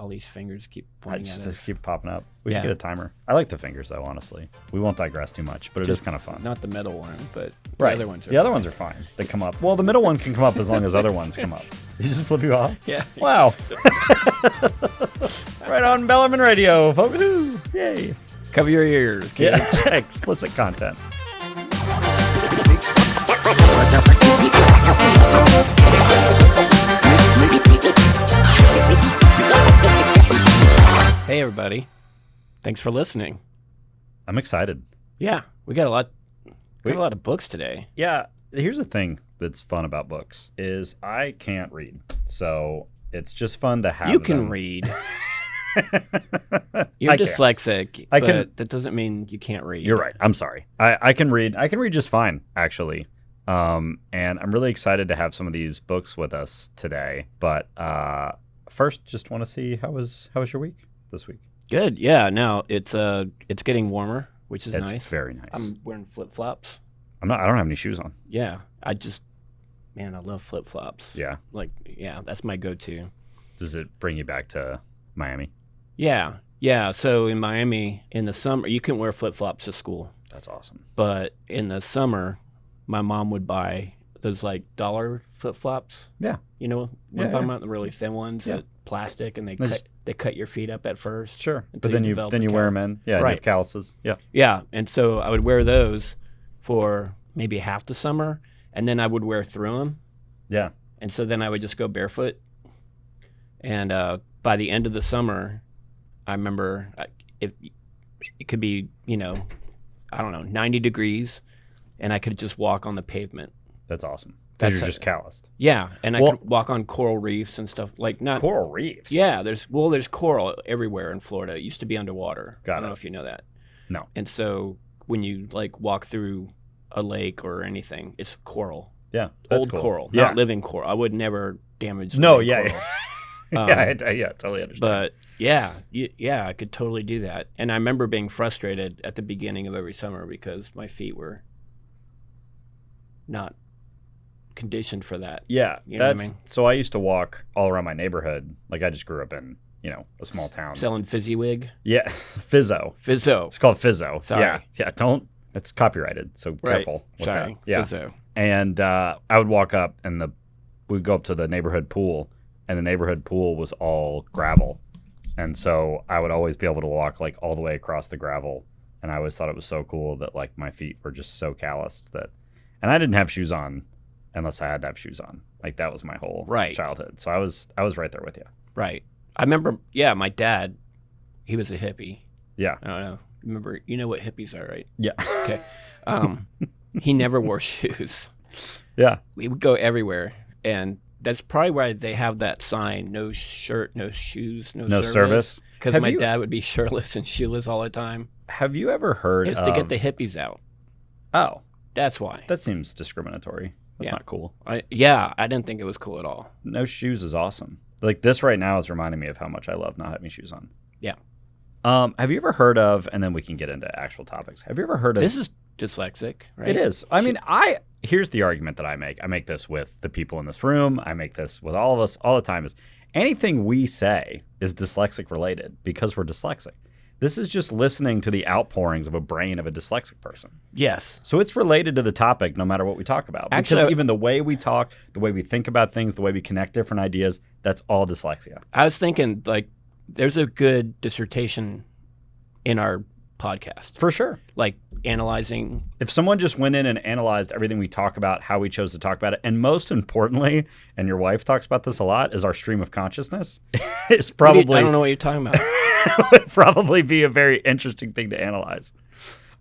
all these fingers keep pointing at us. Just keep popping up. We should get a timer. I like the fingers, though, honestly. We won't digress too much, but it is kind of fun. Not the middle one, but the right. other ones are The other ones are fine. They come up. Well, the middle one can come up as long as other ones come up. Did you just flip you off? Yeah. Wow. Right on Bellarmine Radio, folks. Yay. Cover your ears, kids. Yeah. Explicit content. Hey, everybody. Thanks for listening. I'm excited. Yeah, we got a lot of books today. Yeah, here's the thing that's fun about books is I can't read. So it's just fun to have You can them. read. You're dyslexic, but that doesn't mean you can't read. You're right. I'm sorry. I can read. I can read just fine, actually. And I'm really excited to have some of these books with us today. But first, just want to see how was your week this week? Good. Yeah. Now it's getting warmer, which is nice. It's very nice. I'm wearing flip flops. I don't have any shoes on. Yeah. I love flip flops. Yeah. That's my go-to. Does it bring you back to Miami? Yeah. Yeah. So in Miami, in the summer, you can wear flip flops to school. That's awesome. But in the summer, my mom would buy those like $1 flip flops. Yeah. You know what I'm talking about? The really thin ones, that plastic, and they cut your feet up at first. Sure. But then you wear them in. Yeah. Right. And you have calluses. Yeah. Yeah. And so I would wear those for maybe half the summer, and then I would wear through them. Yeah. And so then I would just go barefoot. And by the end of the summer, I remember it could be, 90 degrees, and I could just walk on the pavement. That's awesome. Because you're just calloused. Yeah, and I could walk on coral reefs and stuff coral reefs. Yeah, there's coral everywhere in Florida. It used to be underwater. I don't know if you know that. No. And so when you walk through a lake or anything, it's coral. Yeah, that's old cool. Coral, not living coral. I would never damage. Coral. I totally understand. But yeah, I could totally do that. And I remember being frustrated at the beginning of every summer because my feet were not conditioned for that. Yeah, you know what I mean? So I used to walk all around my neighborhood. Like I just grew up in, a small town. Selling Fizzy-Wig? Yeah, Fizzo. Fizzo. It's called Fizzo. Sorry. Yeah, it's copyrighted, so careful with Sorry. that. Yeah. Fizzo. And I would walk up and we'd go up to the neighborhood pool, and the neighborhood pool was all gravel. And so I would always be able to walk like all the way across the gravel. And I always thought it was so cool that like my feet were just so calloused and I didn't have shoes on unless I had to have shoes on. Like that was my whole childhood. So I was right there with you. Right. I remember, my dad, he was a hippie. Yeah. I don't know. Remember, you know what hippies are, right? Yeah. Okay. He never wore shoes. Yeah. We would go everywhere, and that's probably why they have that sign: no shirt, no shoes, no service. Because my dad would be shirtless and shoeless all the time. Have you ever heard It's to get the hippies out. Oh. That's why. That seems discriminatory. That's not cool. I didn't think it was cool at all. No shoes is awesome. Like this right now is reminding me of how much I love not having shoes on. Yeah. Have you ever heard of, and then we can get into actual topics. Have you ever heard of... This is dyslexic, right? It is. I mean, here's the argument that I make. I make this with the people in this room. I make this with all of us all the time is anything we say is dyslexic related because we're dyslexic. This is just listening to the outpourings of a brain of a dyslexic person. Yes. So it's related to the topic no matter what we talk about. Because Actually, even the way we talk, the way we think about things, the way we connect different ideas, that's all dyslexia. I was thinking, there's a good dissertation in our podcast. For sure. Like analyzing. If someone just went in and analyzed everything we talk about, how we chose to talk about it, and most importantly, and your wife talks about this a lot, is our stream of consciousness. It's probably... I don't know what you're talking about. would probably be a very interesting thing to analyze.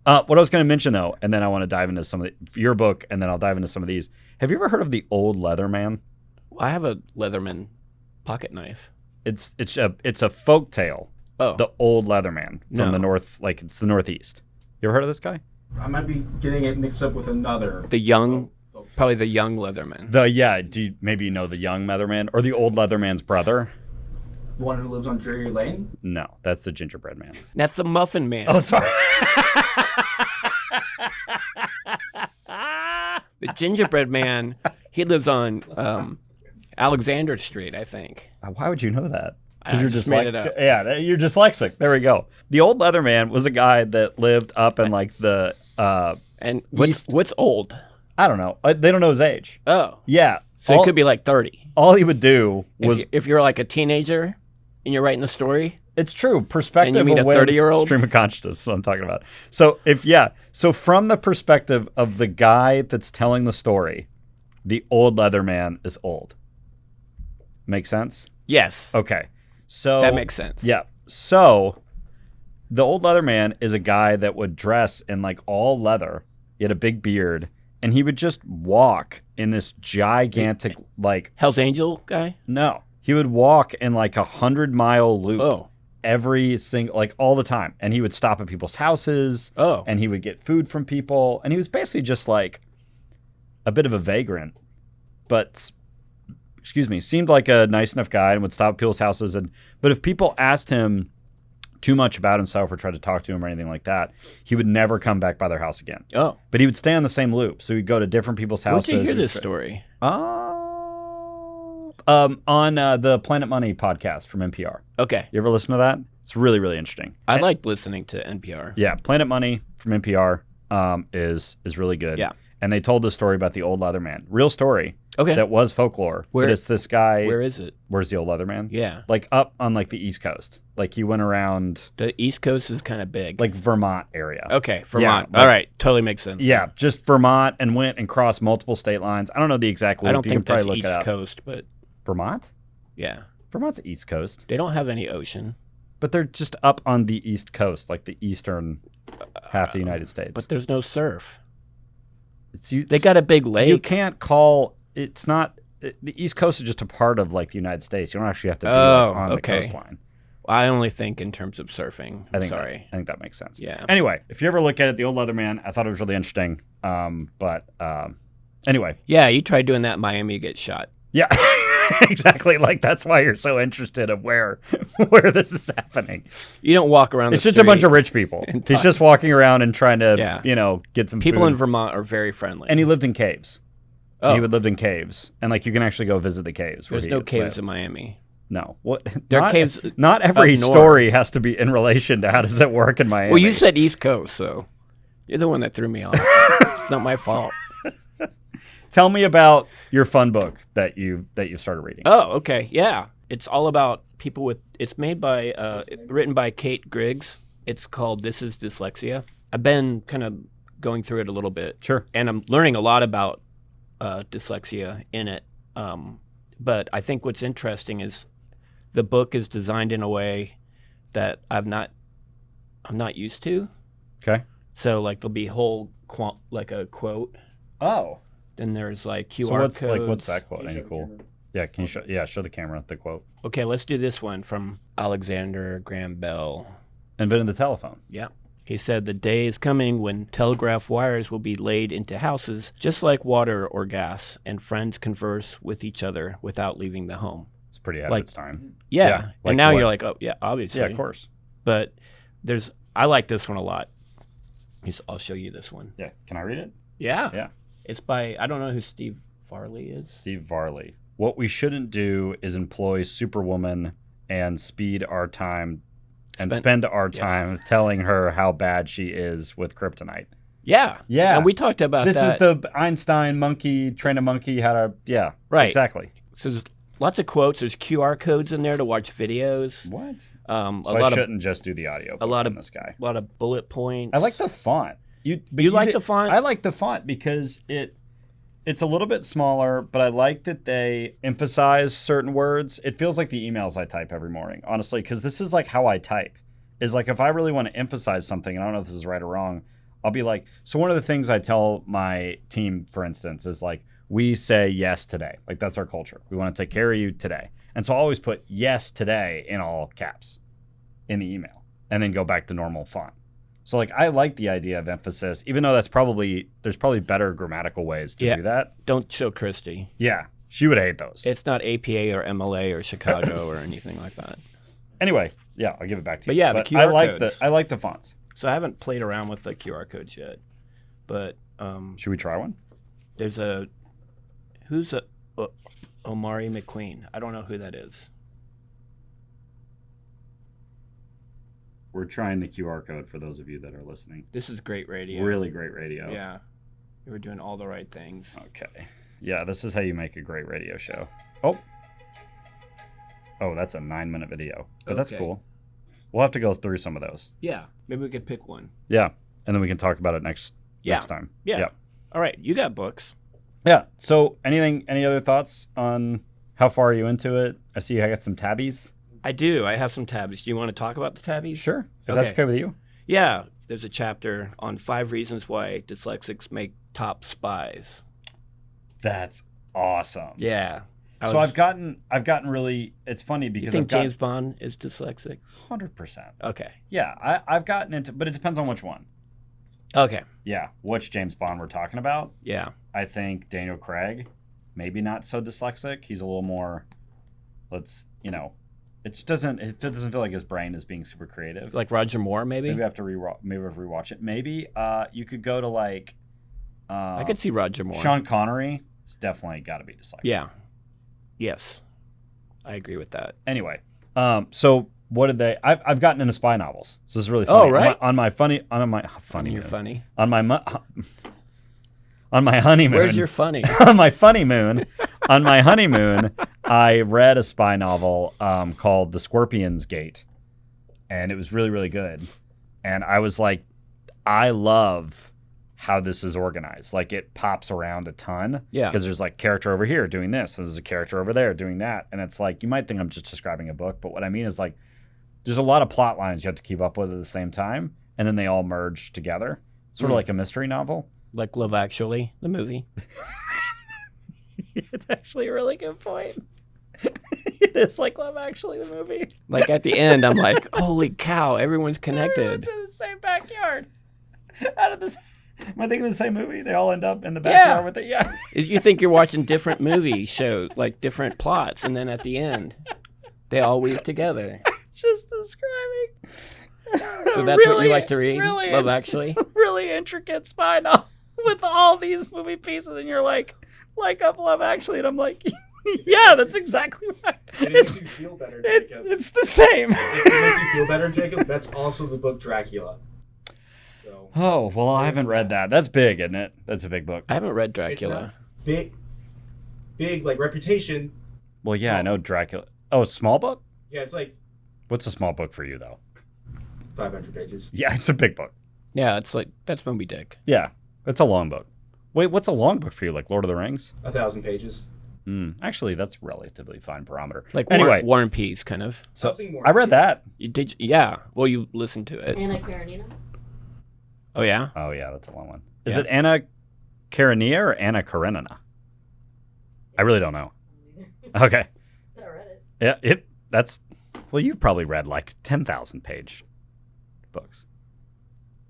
What I was going to mention, though, and then I want to dive into some of your book, and then I'll dive into some of these. Have you ever heard of the Old Leatherman? I have a Leatherman pocket knife. It's a folk tale. Oh, the Old Leatherman from the north, like it's the Northeast. You ever heard of this guy? I might be getting it mixed up with another. Probably the young Leatherman. Maybe you know the young Leatherman or the Old Leatherman's brother? The one who lives on Drury Lane? No, that's the Gingerbread Man. That's the Muffin Man. Oh, sorry. The Gingerbread Man, he lives on Alexander Street, I think. Why would you know that? Because you're just just made it up. Yeah, you're dyslexic. There we go. The old leather man was a guy that lived up in like the And East- what's old? I don't know. They don't know his age. Oh, Yeah. so it could be like 30. All he would do was If you're like a teenager and you're writing the story, it's true. Perspective And you meet of a when 30-year-old? stream of consciousness. So I'm talking about. So so from the perspective of the guy that's telling the story, the old leather man is old. Make sense? yes, Okay. So that makes sense. Yeah. So the old leather man is a guy that would dress in like all leather. He had a big beard, and he would just walk in this gigantic like Hell's Angel guy. no. He would walk in like 100-mile loop. Oh, Every single, like all the time. And he would stop at people's houses. Oh. And he would get food from people. And he was basically just like a bit of a vagrant, but, seemed like a nice enough guy and would stop at people's houses. But if people asked him too much about himself or tried to talk to him or anything like that, he would never come back by their house again. oh. But he would stay on the same loop. So he'd go to different people's Where'd houses. you hear this story? On the Planet Money podcast from NPR. Okay, You ever listen to that? It's really, really interesting. I like listening to NPR. Yeah, Planet Money from NPR is really good. Yeah. And they told the story about the old leather man. Real story. Okay. That was folklore. Where- but it's this guy. Where is it? Where's the old leather man? Yeah, Like up on like the East Coast. Like he went around the East Coast is kind of big. like Vermont area. okay, Vermont. like- All right, totally makes sense. Yeah, just Vermont and went and crossed multiple state lines. I don't know the exact loop. I don't You think can that's probably look it East up. Coast, but Vermont? yeah, Vermont's East Coast. they don't have any ocean. But they're just up on the East Coast, like the eastern half of the United States. But there's no surf. They They got a big lake. You can't call it's not the East Coast is just a part of like the United States. You don't actually have to be like, on okay. the coastline. I only think in terms of surfing. I'm sorry. I think that makes sense. Yeah. Anyway, if you ever look at it, the old leather man, I thought it was really interesting. Anyway, Yeah, you try doing that in Miami, you get shot. yeah, exactly. Like that's why you're so interested of where this is happening. You don't walk around. It's the just a bunch street of rich people. and He's talk. just walking around and trying to, Yeah. get some People food. in Vermont are very friendly. And he lived in caves. Oh. He would lived in caves, and like you can actually go visit the caves. There's no caves in Miami. No, what? There are not, caves Not every up north. story has to be in relation to how does it work in Miami. Well, you said East Coast, so you're the one that threw me off. It's not my fault. Tell me about your fun book that you started reading. Oh, okay. Yeah. It's all about people with, it's made by, written by Kate Griggs. It's called This is Dyslexia. I've been kind of going through it a little bit. Sure. And I'm learning a lot about dyslexia in it. But I think what's interesting is the book is designed in a way that I'm not used to. Okay. So like there'll be whole like a quote. Oh. Then there's like QR So what's codes. what's that quote? Any cool? Yeah. Can you show the camera the quote? Okay, let's do this one from Alexander Graham Bell. Invented the telephone. Yeah. He said, "The day is coming when telegraph wires will be laid into houses just like water or gas, and friends converse with each other without leaving the home." It's pretty ahead Like- of its time. Yeah. Yeah, like and now what? you're like, oh, yeah, obviously. Yeah, of course. But I like this one a lot. I'll show you this one. Yeah. Can I read it? Yeah. Yeah. It's by, I don't know who Steve Farley is. Steve Varley. What we shouldn't do is employ Superwoman and spend our time telling her how bad she is with kryptonite. Yeah. Yeah. And we talked about This that. is the Einstein monkey, train a monkey how to, yeah. Right. Exactly. So there's lots of quotes. There's QR codes in there to watch videos. What? A So lot I of shouldn't just do the audio. a lot on of this guy. A lot of bullet points. I like the font. You like the font? I like the font because it's a little bit smaller, but I like that they emphasize certain words. It feels like the emails I type every morning, honestly, because this is like how I type. Is like if I really want to emphasize something, and I don't know if this is right or wrong, I'll be like, so one of the things I tell my team, for instance, is like, we say yes today. Like that's our culture. We want to take care of you today. And so I always put yes today in all caps in the email and then go back to normal font. So like I like the idea of emphasis, even though there's probably better grammatical ways to do that. Don't show Christy. Yeah, she would hate those. It's not APA or MLA or Chicago or anything like that. Anyway, yeah, I'll give it back to you. But yeah, the QR codes. I like the fonts. So I haven't played around with the QR codes yet, but Should we try one? there's Omari McQueen. I don't know who that is. We're trying the QR code for those of you that are listening. This is great radio. Really great radio. Yeah. We were doing all the right things. Okay. Yeah, this is how you make a great radio show. Oh, that's a 9-minute video. But that's Okay. cool. We'll have to go through some of those. Yeah. Maybe we could pick one. Yeah. And then we can talk about it next time. Yeah. All right. You got books. Yeah. So any other thoughts on how far are you into it? I see I got some tabbies. I do. I have some tabbies. Do you want to talk about the tabbies? Sure. If that's okay with you. Yeah. There's a chapter on 5 reasons why dyslexics make top spies. That's awesome. Yeah. So I've gotten really. It's funny because You think James Bond is dyslexic? 100%. Okay. Yeah, I've gotten into, but it depends on which one. Okay. Yeah, which James Bond we're talking about. Yeah. I think Daniel Craig, maybe not so dyslexic. He's a little more. It doesn't feel like his brain is being super creative. Like Roger Moore, maybe? Maybe I have to rewatch it. Maybe you could go to like. I could see Roger Moore. Sean Connery. It's definitely got to be dyslexic. Yeah. Yes. I agree with that. Anyway, so what did they? I've gotten into spy novels. So this is really funny. Oh, right. On my funny. You're moon. funny. On my honeymoon. Where's your funny? On my funny moon. On my honeymoon, I read a spy novel called The Scorpion's Gate, and it was really, really good. And I was like, I love how this is organized. Like, it pops around a ton. Yeah. Because there's like character over here doing this. There's a character over there doing that. And it's like, you might think I'm just describing a book, but what I mean is like, there's a lot of plot lines you have to keep up with at the same time, and then they all merge together. Sort of like a mystery novel. Like Love Actually, the movie. It's actually a really good point. It is like Love Actually, the movie. Like at the end, I'm like, holy cow, everyone's connected. Everyone's in the same backyard. Out of this, am I thinking of the same movie? They all end up in the backyard with it. Yeah. You think you're watching different movie shows, like different plots, and then at the end, they all weave together. Just describing. So that's what you like to read? Really Love Actually? Really intricate spy novel with all these movie pieces, and you're like up Love Actually, and I'm like, yeah, that's exactly right. It makes you feel better, Jacob. It's the same. If it makes you feel better, Jacob, that's also the book Dracula. So Oh, well, I haven't read that. That's big, isn't it? That's a big book. I haven't read it's Dracula. not big like reputation. Well, yeah, I know Dracula. Oh, a small book? Yeah, it's like What's a small book for you, though? 500 pages. Yeah, it's a big book. Yeah, it's like, that's Moby Dick. Yeah, it's a long book. Wait, what's a long book for you? Like Lord of the Rings? 1,000 pages. Actually, that's relatively fine parameter. Like anyway, War and Peace, kind of. so I've seen more. I read that. Yeah. Well, you listened to it. Anna Karenina. Oh, yeah? Oh yeah, that's a long one. Is Yeah. it Anna Karenina or Anna Karenina? I really don't know. Okay. But I read it. Yeah, well, you've probably read like 10,000 page books,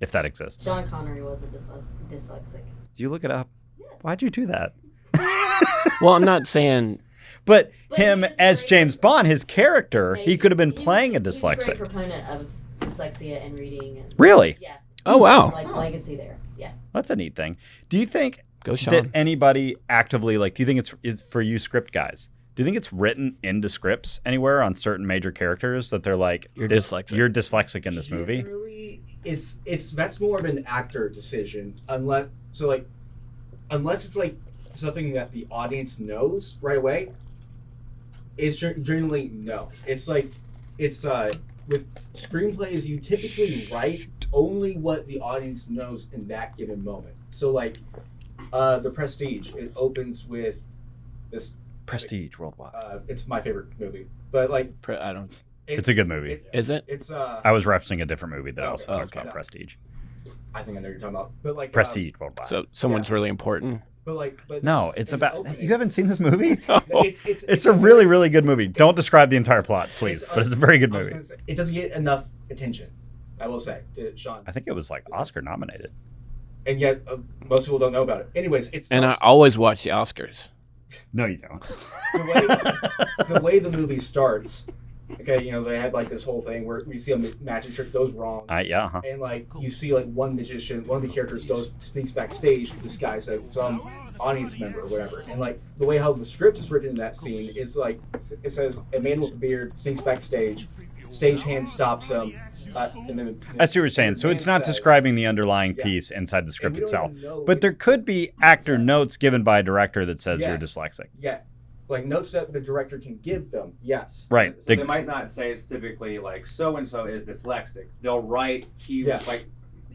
if that exists. John Connery wasn't dyslexic. Do you look it up? Yes. Why'd you do that? Well, I'm not saying... But But him he was as great. James Bond, his character, he could have been He playing a was a great dyslexic. proponent of dyslexia and reading. And, Really? Yeah. Oh, wow. Like legacy there. Yeah. That's a neat thing. Do you think Go, Shawn. that anybody actively, like, do you think it's for you script guys? Do you think it's written into scripts anywhere on certain major characters that they're like, You're dyslexic. You're dyslexic in this movie? Generally, it's that's more of an actor decision, unless it's like something that the audience knows right away. It's generally no. It's like with screenplays, you typically write only what the audience knows in that given moment. So like The Prestige, it opens with this. Prestige worldwide. It's my favorite movie, but like I don't... It's a good movie. Is it? It's I was referencing a different movie that also talks okay. about Prestige. I think I know what you're talking about, but like Prestige worldwide. So someone's really important? but No, it's about. You haven't seen this movie? Oh. It's a really, really good movie. Don't describe the entire plot, please, but it's a very good movie. It doesn't get enough attention, I will say, to Shawn. I think it was like Oscar nominated. And yet, most people don't know about it. Anyways, And I always watch the Oscars. No, you don't. the way the movie starts. Okay, they had like this whole thing where we see a magic trick goes wrong, Yeah. Huh. and like you see like one magician, one of the characters sneaks backstage disguised as some audience member or whatever, and like the way how the script is written in that scene is like it says a man with a beard sneaks backstage, stagehand stops him. And then, I see what you're saying. So it's not says, describing the underlying Yeah. piece inside the script we don't itself. even know But there could be actor notes given by a director that says you're Yes. dyslexic. Yeah, like notes that the director can give them. Yes. Right. So they might not say it's typically like so and so is dyslexic. They'll write he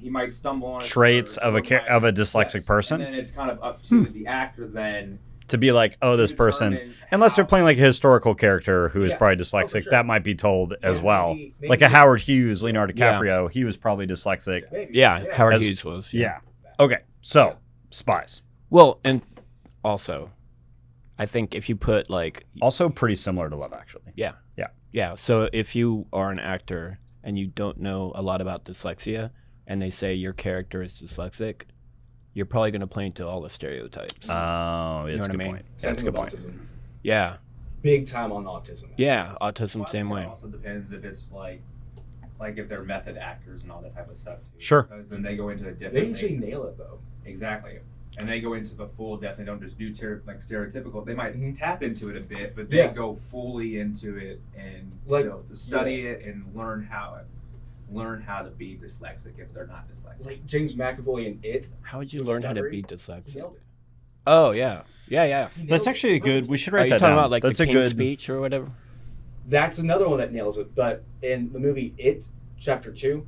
might stumble on Traits of a dyslexic Yes. person. and then it's kind of up to the actor then. To be like, oh, this person's, determine unless they're how- playing like a historical character who is Yes. probably Oh, for dyslexic, sure. that might be told as Yeah, well. maybe Like a Howard Hughes, Leonardo Yeah. DiCaprio, he was probably dyslexic. Maybe. Yeah, Howard As- Hughes was. Yeah. Okay, so Spies. Well, and also, I think if you put like, Also pretty similar to Love Actually. yeah, so if you are an actor and you don't know a lot about dyslexia, and they say your character is dyslexic, you're probably going to play into all the stereotypes. Oh, it's what a I good mean? point. Same That's a thing good with point. autism. Yeah, Big time on autism. yeah, autism same It way. also depends if it's like if they're method actors and all that type of stuff too. Sure. Because then they go into a different. They usually nail it though. Exactly. And they go into the full depth. They don't just do stereotypical. They might Mhm. tap into it a bit, but they Yeah. go fully into it and Like, study it and learn how to be dyslexic if they're not dyslexic. Like James McAvoy in It. How would you With learn how to stuttering, be He dyslexic? nailed it. Oh yeah, yeah. He nailed That's it actually a good, we should Are write you that talking down. about like That's the a King's good, Speech or whatever? That's another one that nails it. But in the movie It, Chapter 2,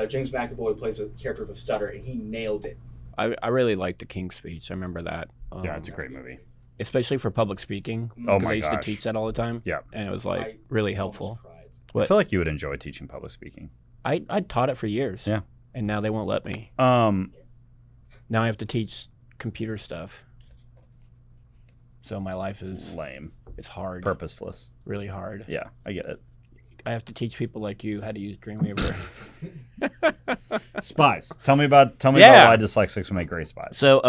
James McAvoy plays a character with a stutter, and he nailed it. I really like the King's Speech. I remember that. yeah, it's a great movie. especially for public speaking. Oh 'cause my I used gosh. to teach that all the time. Yeah. and it was I like really almost helpful. cried. I What? feel like you would enjoy teaching public speaking. I taught it for years. Yeah. and now they won't let me. Now I have to teach computer stuff. So my life is Lame. it's hard, Purposeless. really hard. Yeah, I get it. I have to teach people like you how to use Dreamweaver. Spies. Tell me about Yeah. why dyslexics make great spies. So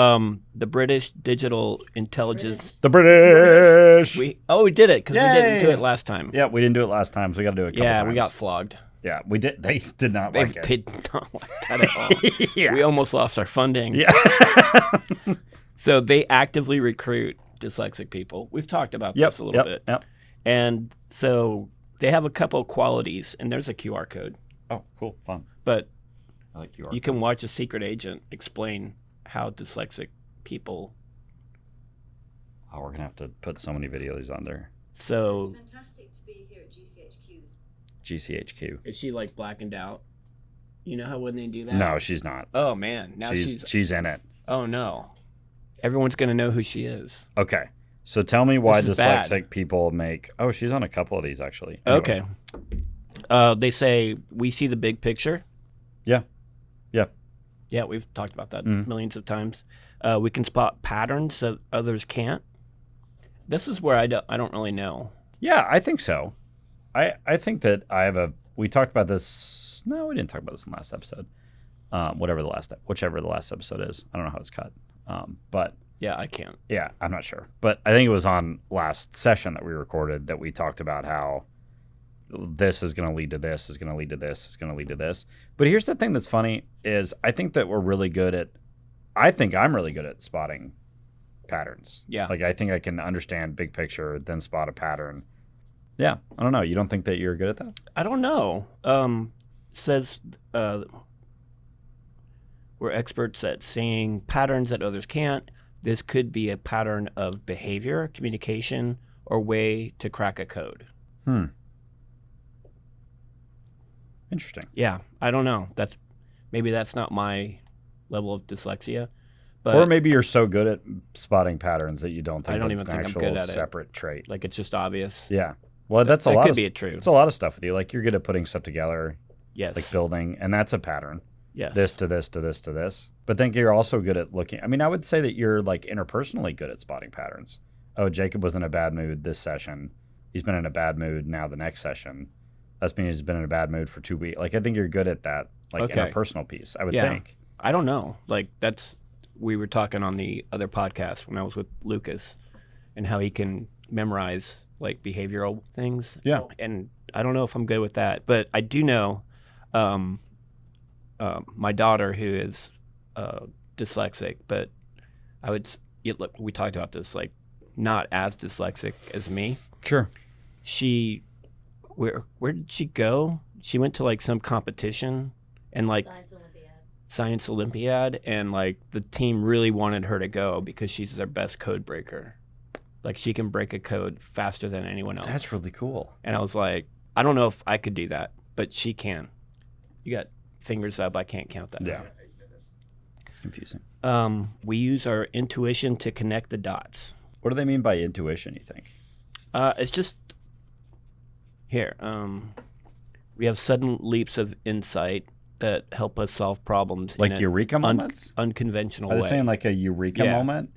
the British Digital Intelligence. The British. We did it because we didn't do Yay. it last time. Yeah, we didn't do it last time, so we got to do it a couple Yeah, times. we got flogged. Yeah, we did. They did not They like it. did not like that at all. Yeah. We almost lost our funding. Yeah. So they actively recruit dyslexic people. We've talked about this a little bit. Yep. And so they have a couple of qualities, and there's a QR code. Oh, cool. Fun. But I like QR you can codes. watch a secret agent explain how dyslexic people. Oh, we're gonna have to put so many videos on there. So It's fantastic to be here at GCHQ this GCHQ. is she like blackened out? You know how when they do that? No, she's not. Oh man, now She's in it. Oh no, everyone's gonna know who she is. Okay. So tell me why This is bad. dyslexic people make. Oh, she's on a couple of these actually. Anyway. Okay. They say we see the big picture. Yeah. Yeah. Yeah, we've talked about that Mhm. millions of times. We can spot patterns that others can't. This is where I don't really know. Yeah, I think so. I think that I have a. We talked about this. No, we didn't talk about this in the last episode. Whichever the last episode is. I don't know how it's cut. But Yeah, I can't. yeah, I'm not sure. But I think it was on last session that we recorded that we talked about how this is going to lead to this, is going to lead to this, is going to lead to this. But here's the thing that's funny is I think that we're really good at. I think I'm really good at spotting patterns. Yeah. Like I think I can understand big picture, then spot a pattern. Yeah, I don't know. You don't think that you're good at that? I don't know. Says we're experts at seeing patterns that others can't. This could be a pattern of behavior, communication, or way to crack a code. Interesting. Yeah, I don't know. Maybe that's not my level of dyslexia. But Or maybe you're so good at spotting patterons that you don't think I don't that's even an think I'm actual good at it. separate trait. like it's just obvious. Yeah. Well, that's a That lot could of be true. It's a lot of stuff with you. Like you're good at putting stuff together, Yes. like building, and that's a pattern. yes. This to this to this to this. But then you're also good at looking. I mean, I would say that you're like interpersonally good at spotting patterns. Oh, Jacob was in a bad mood this session. He's been in a bad mood now the next session. That's means he's been in a bad mood for 2 weeks. Like I think you're good at that, like Okay. interpersonal piece. I would Yeah. think. I don't know. Like we were talking on the other podcast when I was with Lucas and how he can memorize like behavioral things. Yeah. And I don't know if I'm good with that, but I do know my daughter who is dyslexic, but look, we talked about this, like not as dyslexic as me. Sure. She where did she go? She went to like some competition and like Science Olympiad, and like the team really wanted her to go because she's their best code breaker. Like she can break a code faster than anyone else. That's really cool. And I was like, I don't know if I could do that, but she can. You got fingers up. I can't count that. Yeah. It's confusing. We use our intuition to connect the dots. What do they mean by intuition, you think? It's just here. We have sudden leaps of insight that help us solve problems Like in eureka moments? unconventional Are they way. saying like a eureka Yeah. moment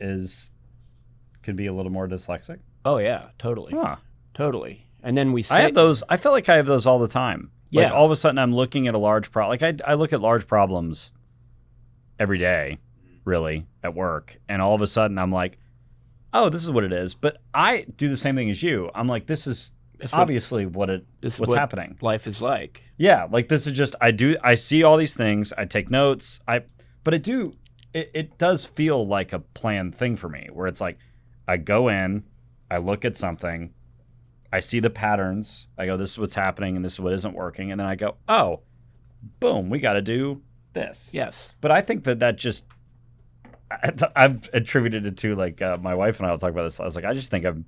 could be a little more dyslexic? Oh yeah, totally, Huh. totally. And then we say, I have those. I feel like I have those all the time. Like Yeah. all of a sudden I'm looking at a large problem. Like I look at large problems every day, really, at work. And all of a sudden I'm like, oh, this is what it is. But I do the same thing as you. I'm like, this is That's what- obviously this is what's what happening. life is like. Yeah, like this is just I see all these things, I take notes, but it does feel like a planned thing for me where it's like I go in, I look at something, I see the patterns, I go, this is what's happening and this is what isn't working, and then I go, oh, boom, we got to do this. Yes. But I think that just I've attributed it to like my wife and I will talk about this. I was like, I just think I'm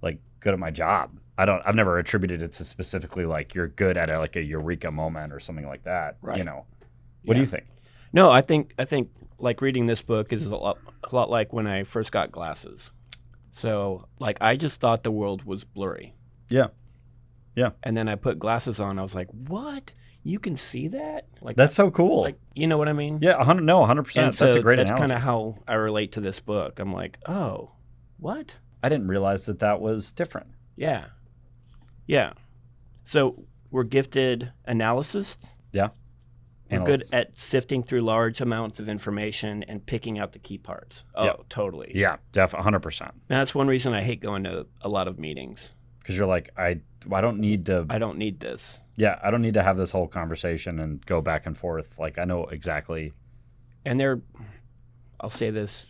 like good at my job. I've never attributed it to specifically like you're good at like a eureka moment or something like that. Right. You know, what do Yeah. you think? No, I think like reading this book is a lot like when I first got glasses. So like I just thought the world was blurry. Yeah. Yeah. And then I put glasses on. I was like, what? You can see that? Like That's so cool. like you know what I mean? Yeah, 100%. And That's so a great that's analogy. kind of how I relate to this book. I'm like, oh, what? I didn't realize that was different. Yeah. Yeah. So we're gifted analysts. Yeah. We're Analysts. good at sifting through large amounts of information and picking out the key parts. Oh, Yep. totally. Yeah, 100%. And that's one reason I hate going to a lot of meetings. Because you're like, I don't need to. I don't need this. Yeah, I don't need to have this whole conversation and go back and forth. Like I know exactly. And I'll say this,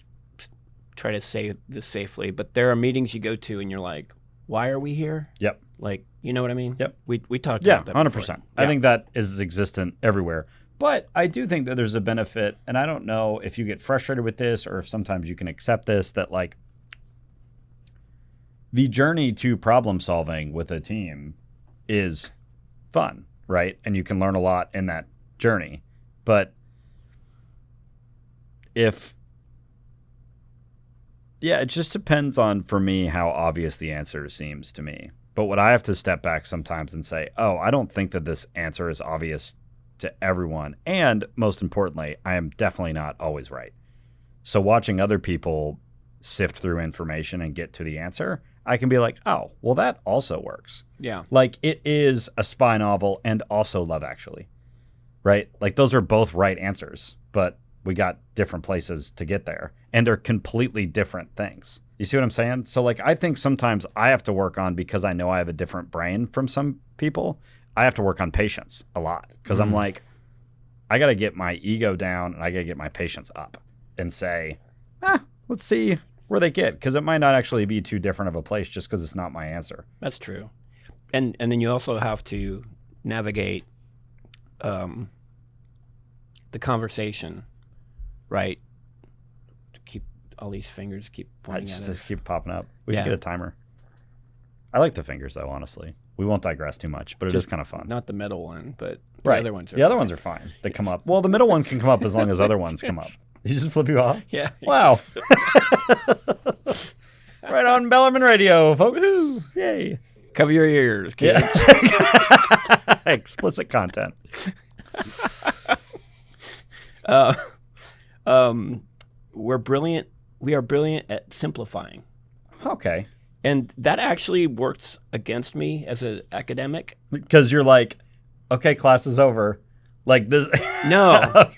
try to say this safely, but there are meetings you go to and you're like, why are we here? Yep. Like, you know what I mean? Yep. We talked Yeah, about that 100%. before. I Yeah. think that is existent everywhere. But I do think that there's a benefit, and I don't know if you get frustrated with this or if sometimes you can accept this, that like the journey to problem solving with a team is fun, right? And you can learn a lot in that journey. But it just depends on, for me, how obvious the answer seems to me. But what I have to step back sometimes and say, oh, I don't think that this answer is obvious to everyone. And most importantly, I am definitely not always right. So watching other people sift through information and get to the answer, I can be like, oh, well, that also works. Yeah. Like it is a spy novel and also Love Actually, right? Like those are both right answers, but we got different places to get there and they're completely different things. You see what I'm saying? So like, I think sometimes I have to work on, because I know I have a different brain from some people, I have to work on patience a lot because I'm like, I got to get my ego down and I got to get my patience up and say, let's see where they get, because it might not actually be too different of a place just because it's not my answer. That's true. And then you also have to navigate the conversation, right? To keep all these fingers keep pointing at Just us. keep popping up. We should Yeah. get a timer. I like the fingers though, honestly. We won't digress too much, but it is kind of fun. Not the middle one, but the Right. other ones are The other fine. ones are fine. They come up. Well, the middle one can come up as long as other ones come up. You just flip you off? Yeah. Wow. Right on Bellarmine Radio, folks. Yay. Cover your ears, kids. Yeah. Explicit content. We're brilliant. We are brilliant at simplifying. Okay. And that actually works against me as an academic. Because you're like, okay, class is over. Like this. No.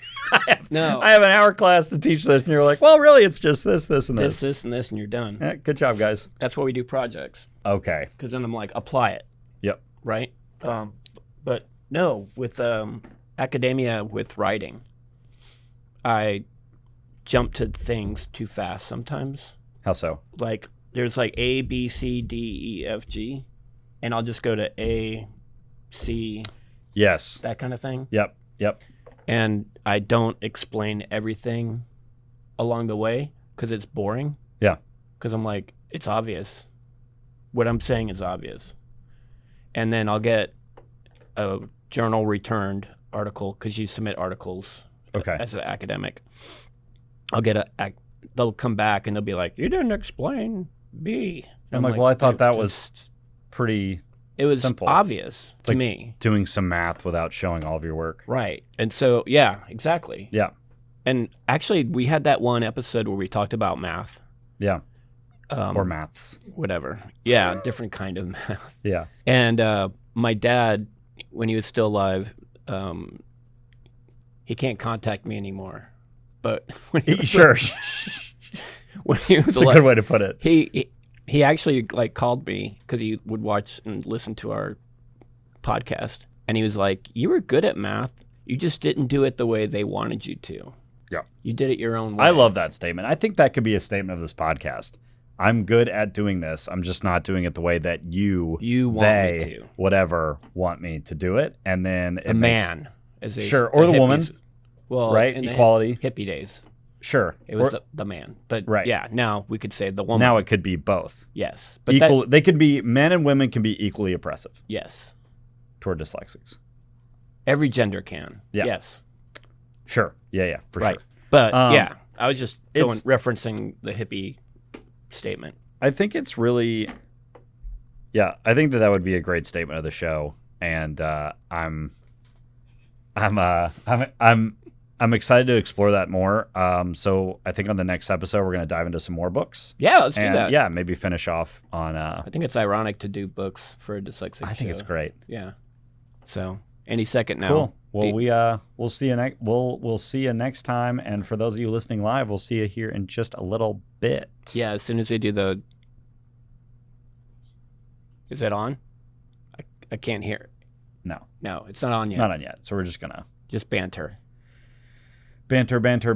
No. I have an hour class to teach this. And you're like, well, really, it's just this, and This, this. and this, and you're done. Yeah, good job, guys. That's why we do projects. Okay. Because then I'm like, apply it, Yep. right? But no, with academia, with writing, I jump to things too fast sometimes. How so? Like, there's like A, B, C, D, E, F, G. and I'll just go to A, C, Yes. that kind of thing. Yep. And I don't explain everything along the way because it's boring. Yeah. Because I'm like, it's obvious. What I'm saying is obvious. And then I'll get a journal returned article because you submit articles Okay. as an academic. They'll come back and they'll be like, you didn't explain B. And I'm like, well, I thought that was just- pretty it was simple. obvious to like- me. doing some math without showing all of your work. Right. And so, yeah, exactly. Yeah. And actually, we had that one episode where we talked about math. Yeah. Um, Or maths. whatever. Yeah, different kind of math. Yeah. And my dad, when he was still alive, he can't contact me anymore. But when he was Sure. when he was That's a alive, good way to put it. he actually like called me because he would watch and listen to our podcast, and he was like, "You were good at math. You just didn't do it the way they wanted you to. Yeah. You did it your own way." I love that statement. I think that could be a statement of this podcast. I'm good at doing this. I'm just not doing it the way that you want they, me to. whatever, want me to do it. And then The man, as they, Sure, or the woman. hippies- Well, Right, in the equality. hippie days, Sure. it was Or- the man. But Right. yeah, now we could say the woman. now it could be both. yes, but Equal. They could be, men and women can be equally oppressive yes, toward dyslexics. every gender can. Yeah. Yes, Sure. Yeah, for right. sure. But Um, yeah, I was just it's- referencing the hippie statement. I think it's really, yeah. I think that would be a great statement of the show, and I'm excited to explore that more. So I think on the next episode we're going to dive into some more books, Yeah, let's do and that. yeah, maybe finish off on. I think it's ironic to do books for a dyslexic. I think it's show. great. Yeah. So any second now. Cool. Well, Do- we'll see you we'll see you next time, and for those of you listening live, we'll see you here in just a little bit. Yeah, as soon as they do the. Is it on? I can't hear. No, No, it's not on yet. not on yet. So we're just gonna Just banter. banter.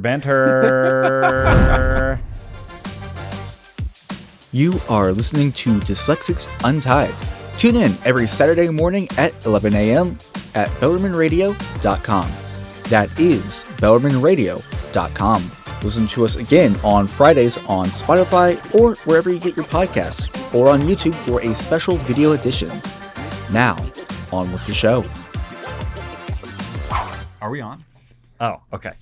You are listening to Dyslexics Untied. Tune in every Saturday morning at 11 a.m. at BellermanRadio.com. That is BellermanRadio.com. Listen to us again on Fridays on Spotify or wherever you get your podcasts, or on YouTube for a special video edition. Now, on with the show. Are we on? Oh, okay.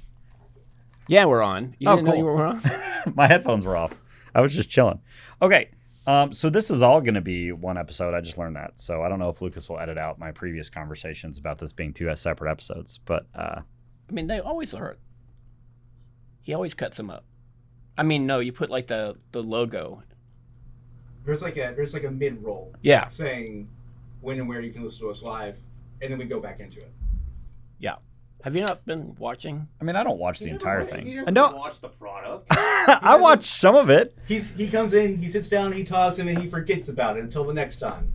Yeah, we're on. You Oh, didn't know cool. you were on? My headphones were off. I was just chilling. Okay. So this is all going to be one episode. I just learned that. So I don't know if Lucas will edit out my previous conversations about this being two separate episodes, but I mean, they always are. He always cuts them up. I mean, no, you put like the logo. There's like a mid roll Yeah. saying when and where you can listen to us live, and then we go back into it. Yeah. Have you not been watching? I mean, I don't watch the entire He thing. doesn't I don't. watch the product. I watch some of it. He comes in, he sits down, he talks, and then he forgets about it until the next time.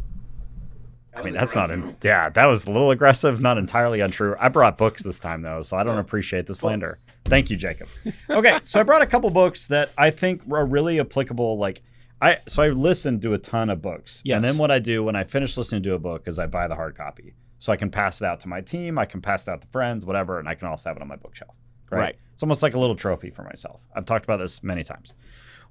I mean, that's not. That was a little aggressive, not entirely untrue. I brought books this time, though, so I don't appreciate the slander. Thank you, Jacob. Okay, so I brought a couple books that I think are really applicable. Like, I listened to a ton of books, Yes. and then what I do when I finish listening to a book is I buy the hard copy, so I can pass it out to my team, I can pass it out to friends, whatever, and I can also have it on my bookshelf. Right. It's almost like a little trophy for myself. I've talked about this many times.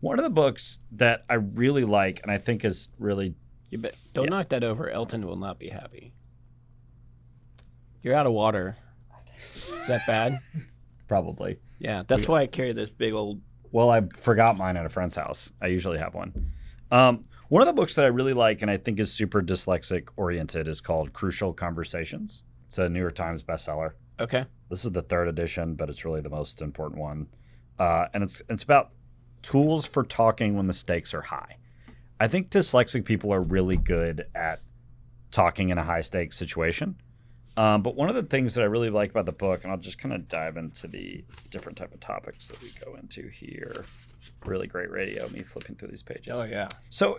One of the books that I really like, and I think is really Don't Yeah. knock that over. Elton will not be happy. You're out of water. Is that bad? probably. Yeah, that's why I carry this big old. Well, I forgot mine at a friend's house. I usually have one. One of the books that I really like and I think is super dyslexic oriented is called Crucial Conversations. It's a New York Times bestseller. Okay. This is the third edition, but it's really the most important one. And it's about tools for talking when the stakes are high. I think dyslexic people are really good at talking in a high stakes situation. But one of the things that I really like about the book, and I'll just kind of dive into the different type of topics that we go into here. Really great radio, me flipping through these pages. Oh yeah. So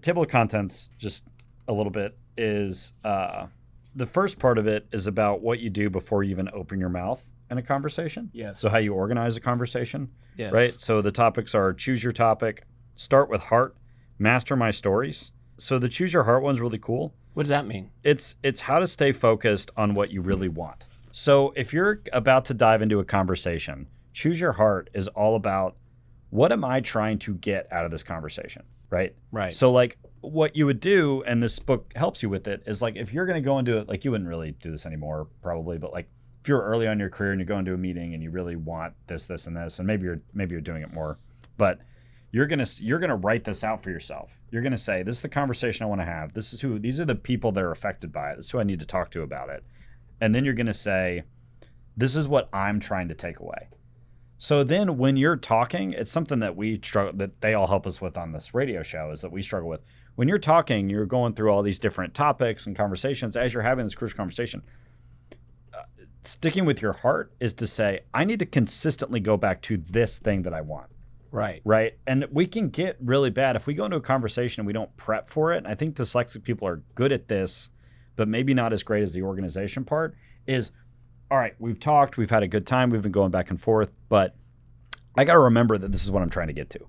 table of contents, just a little bit, is the first part of it is about what you do before you even open your mouth in a conversation. Yes. So how you organize a conversation. Yes. Right. So the topics are choose your topic, start with heart, master my stories, So the choose your heart one's really cool. What does that mean? It's how to stay focused on what you really want. So if you're about to dive into a conversation, choose your heart is all about what am I trying to get out of this conversation, right? Right. So like what you would do, and this book helps you with it, is like if you're going to go into it, like you wouldn't really do this anymore probably, but like if you're early on in your career and you go into a meeting and you really want this, this, and this, and maybe you're doing it more, but you're gonna write this out for yourself. You're gonna say, this is the conversation I want to have. These are the people that are affected by it. This is who I need to talk to about it. And then you're gonna say, this is what I'm trying to take away. So then when you're talking, it's something that we struggle, that they all help us with on this radio show, is that we struggle with. When you're talking, you're going through all these different topics and conversations as you're having this crucial conversation. Sticking with your heart is to say, I need to consistently go back to this thing that I want. Right. Right. And we can get really bad if we go into a conversation and we don't prep for it. And I think dyslexic people are good at this, but maybe not as great as the organization part is, all right, we've talked, we've had a good time, we've been going back and forth, but I got to remember that this is what I'm trying to get to.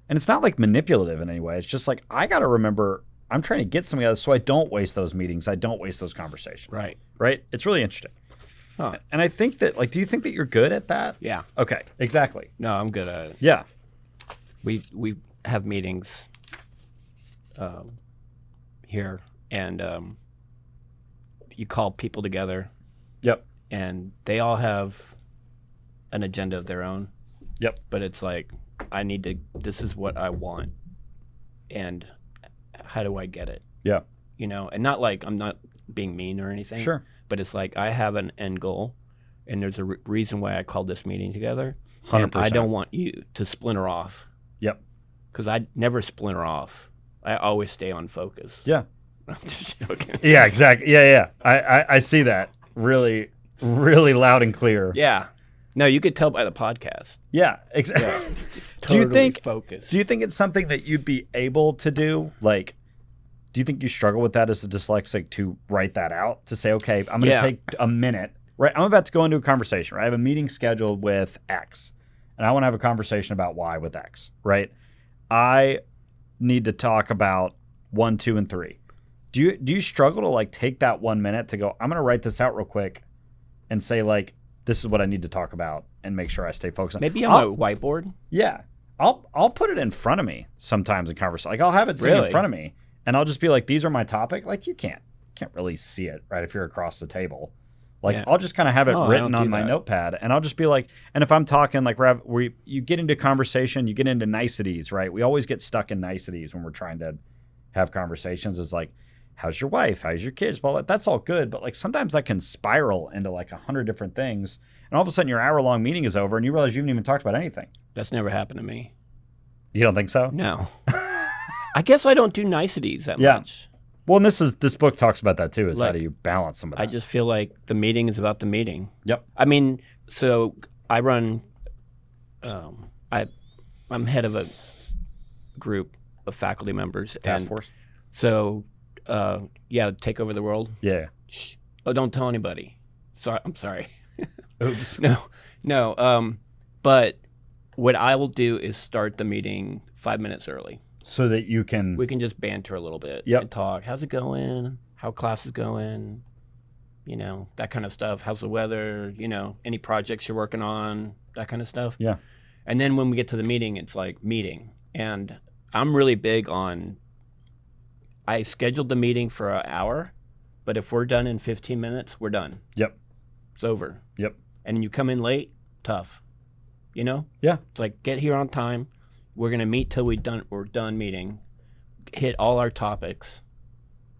And it's not like manipulative in any way. It's just like, I got to remember I'm trying to get something out of this so I don't waste those meetings. I don't waste those conversations. Right. Right. It's really interesting. Huh. And I think that, like, do you think that you're good at that? Yeah. Okay. Exactly. No, I'm good at it. Yeah. We have meetings here, and you call people together, Yep. and they all have an agenda of their own. Yep. But it's like, this is what I want, and how do I get it? Yeah. You know, and not like I'm not being mean or anything. Sure. But it's like I have an end goal, and there's a reason why I called this meeting together. 100%. And I don't want you to splinter off. Yep. Because I never splinter off. I always stay on focus. Yeah. I'm just joking. Yeah, exactly. Yeah. I see that really, really loud and clear. Yeah. No, you could tell by the podcast. Yeah, exactly. Totally focused. Do you think it's something that you'd be able to do? Like, do you think you struggle with that as a dyslexic to write that out? To say, okay, I'm going to take a minute. Right, I'm about to go into a conversation. Right, I have a meeting scheduled with X, and I want to have a conversation about Y with X. Right, I need to talk about 1, 2, and 3. Do you struggle to like take that 1 minute to go, I'm going to write this out real quick, and say like, this is what I need to talk about, and make sure I stay focused on. Maybe on a whiteboard. Yeah, I'll put it in front of me sometimes in conversation. Like I'll have it sitting in front of me, and I'll just be like, these are my topic. Like you can't really see it, right? If you're across the table. Like I'll just kind of have it written on my notepad, and I'll just be like, and if I'm talking like you get into conversation, you get into niceties, right? We always get stuck in niceties when we're trying to have conversations. It's like, how's your wife? How's your kids? Blah, blah. That's all good, but like sometimes that can spiral into like 100 different things, and all of a sudden your hour-long meeting is over, and you realize you haven't even talked about anything. That's never happened to me. You don't think so? No. I guess I don't do niceties that much. Well, and this book talks about that too, is like, how do you balance some of that? I just feel like the meeting is about the meeting. Yep. I mean, so I run, I'm head of a group of faculty members. Task force? So, take over the world. Yeah. Oh, don't tell anybody. Sorry, I'm sorry. Oops. No. But what I will do is start the meeting 5 minutes early. So that we can just banter a little bit and talk. How's it going? How class is going? You know, that kind of stuff. How's the weather? You know, any projects you're working on, that kind of stuff. Yeah. And then when we get to the meeting, it's like meeting. And I'm really big on, I scheduled the meeting for an hour, but if we're done in 15 minutes, we're done. Yep. It's over. Yep. And you come in late, tough. You know? Yeah. It's like, get here on time. We're going to meet till we're done meeting, hit all our topics,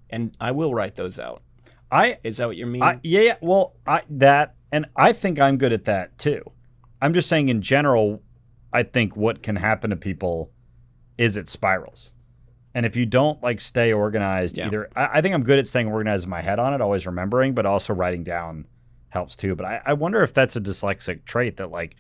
and I will write those out. Is that what you mean? Yeah. Well, and I think I'm good at that too. I'm just saying in general, I think what can happen to people is it spirals. And if you don't like stay organized either, I think I'm good at staying organized in my head on it, always remembering, but also writing down helps too. But I wonder if that's a dyslexic trait that like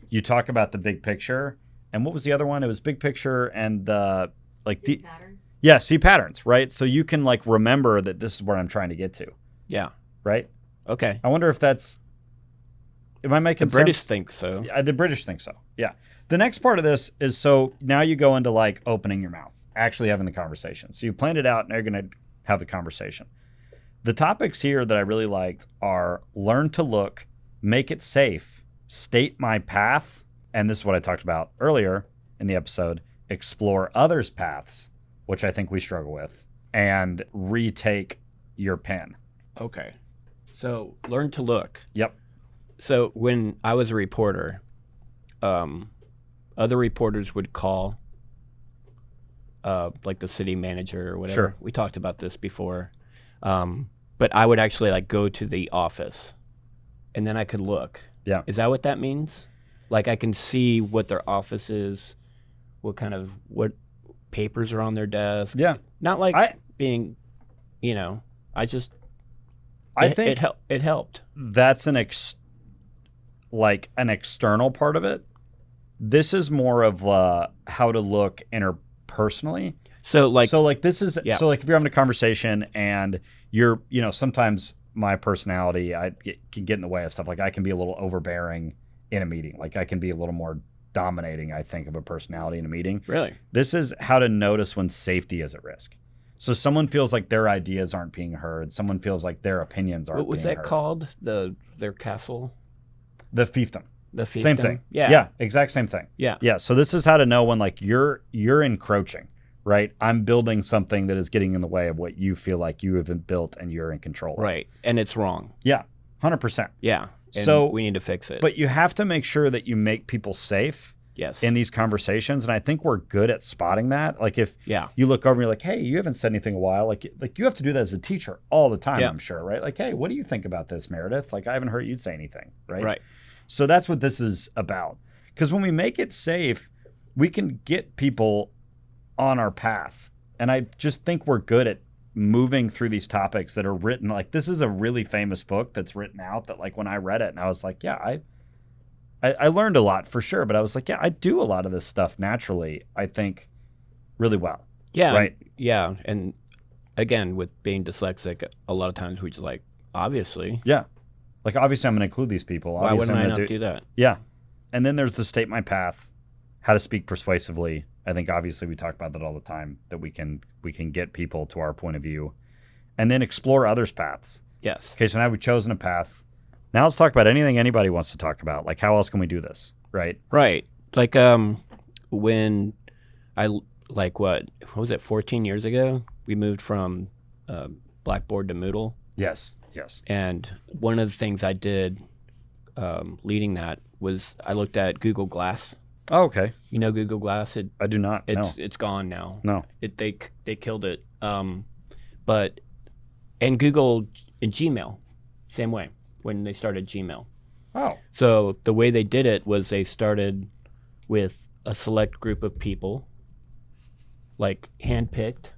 you talk about the big picture. And what was the other one? It was big picture and See patterns. Yeah, see patterns, right? So you can like remember that this is where I'm trying to get to. Yeah. Right? Okay. I wonder if that's, am I making sense? The British think so. Yeah, the British think so. Yeah. The next part of this is, so now you go into like opening your mouth, actually having the conversation. So you planned it out and they're going to have the conversation. The topics here that I really liked are learn to look, make it safe, state my path, and this is what I talked about earlier in the episode, explore others' paths, which I think we struggle with, and retake your pen. Okay. So learn to look. Yep. So when I was a reporter, other reporters would call like the city manager or whatever. Sure. We talked about this before. But I would actually like go to the office and then I could look. Yeah. Is that what that means? Like I can see what their office is, what papers are on their desk. Yeah. Not like being, I think it helped. That's an external part of it. This is more of how to look interpersonally. So this is if you're having a conversation and you're, sometimes my personality can get in the way of stuff. Like I can be a little overbearing in a meeting. Like I can be a little more dominating, I think, of a personality in a meeting. Really? This is how to notice when safety is at risk. So someone feels like their ideas aren't being heard. Someone feels like their opinions aren't being heard. What was that called? Their castle? The fiefdom. The fiefdom? Same thing. Yeah. Yeah, exact same thing. Yeah. Yeah, so this is how to know when like you're encroaching, right? I'm building something that is getting in the way of what you feel like you have built and you're in control of. Right. And it's wrong. Yeah, 100%. Yeah. And so we need to fix it. But you have to make sure that you make people safe. Yes. In these conversations, and I think we're good at spotting that. Like if you look over and you're like, hey, you haven't said anything in a while. Like you have to do that as a teacher all the time, I'm sure, right? Like, hey, what do you think about this, Meredith? Like I haven't heard you say anything, right? Right. So that's what this is about. Because when we make it safe, we can get people on our path. And I just think we're good at moving through these topics that are written. Like this is a really famous book that's written out that like when I read it and I was like, yeah, I learned a lot for sure, but I was like, yeah, I do a lot of this stuff naturally, I think, really well. Yeah. Right. Yeah. And again, with being dyslexic, a lot of times we just like, obviously. Yeah. Like, obviously, I'm going to include these people. Why wouldn't I not do that? Yeah. And then there's the state my path, how to speak persuasively. I think, obviously, we talk about that all the time, that we can get people to our point of view. And then explore others' paths. Yes. Okay, so now we've chosen a path. Now let's talk about anything anybody wants to talk about. Like, how else can we do this, right? Right. Like, when I, like, what was it, 14 years ago? We moved from Blackboard to Moodle. Yes, yes. And one of the things I did leading that was I looked at Google Glass. Oh, okay. You know Google Glass? I do not, no. It's gone now. No. They killed it. But, and Google and Gmail, same way. When they started Gmail. Oh. So the way they did it was they started with a select group of people, like handpicked,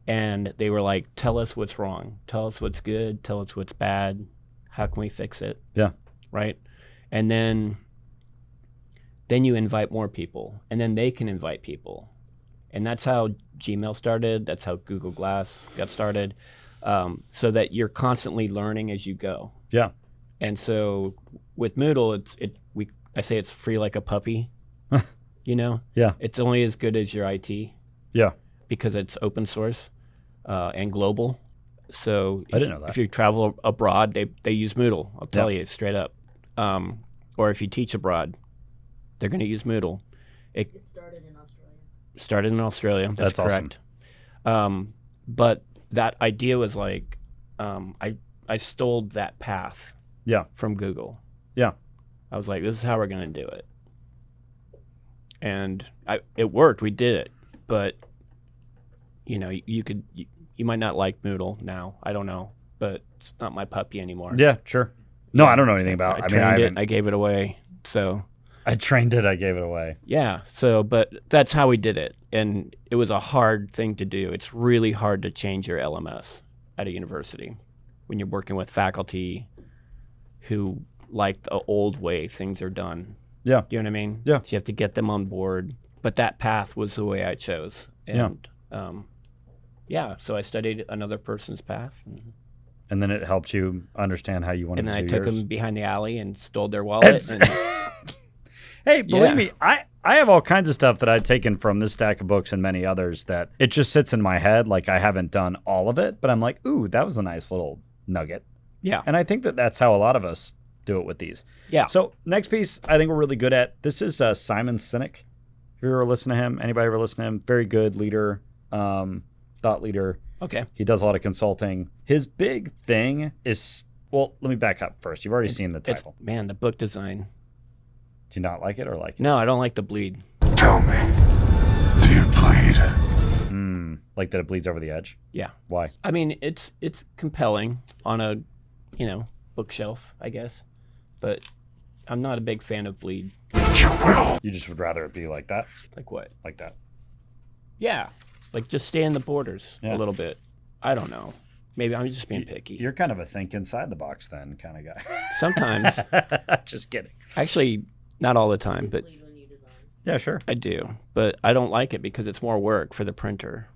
and they were like, tell us what's wrong, tell us what's good, tell us what's bad, how can we fix it? Yeah. Right? And then you invite more people, and then they can invite people. And that's how Gmail started, that's how Google Glass got started. So that you're constantly learning as you go. Yeah. And so with Moodle, I say it's free like a puppy. You know? Yeah. It's only as good as your IT. Yeah. Because it's open source and global. So I didn't know that. If you travel abroad, they use Moodle. I'll tell you straight up. Or if you teach abroad, they're going to use Moodle. It started in Australia. Started in Australia. That's correct. Awesome. But that idea was like, I stole that path from Google. Yeah. I was like, this is how we're going to do it. And it worked. We did it. But, you might not like Moodle now. I don't know. But it's not my puppy anymore. Yeah, sure. No, I don't know anything about it. I trained it. I gave it away. So I trained it. I gave it away. Yeah. So, but that's how we did it. And it was a hard thing to do. It's really hard to change your LMS at a university when you're working with faculty who like the old way things are done. Yeah. You know what I mean? Yeah. So you have to get them on board. But that path was the way I chose. And so I studied another person's path. And then it helped you understand how you wanted to do yours. And then I took them behind the alley and stole their wallet. Hey, believe me, I have all kinds of stuff that I've taken from this stack of books and many others that it just sits in my head. Like I haven't done all of it, but I'm like, ooh, that was a nice little nugget. Yeah. And I think that that's how a lot of us do it with these. Yeah. So next piece I think we're really good at. This is Simon Sinek. If you ever listen to him, anybody ever listen to him? Very good leader, thought leader. Okay. He does a lot of consulting. His big thing is, well, let me back up first. You've already seen the title. Man, the book design. Do you not like it or like it? No, I don't like the bleed. Tell me, do you bleed? Like that it bleeds over the edge? Yeah. Why? I mean, it's compelling on a, bookshelf, I guess. But I'm not a big fan of bleed. You will. You just would rather it be like that? Like what? Like that. Yeah. Like just stay in the borders Yeah. a little bit. I don't know. Maybe I'm just being picky. You're kind of a think inside the box then kind of guy. Sometimes. Just kidding. Actually, not all the time, but Bleed when you design. Yeah, sure. I do. But I don't like it because it's more work for the printer.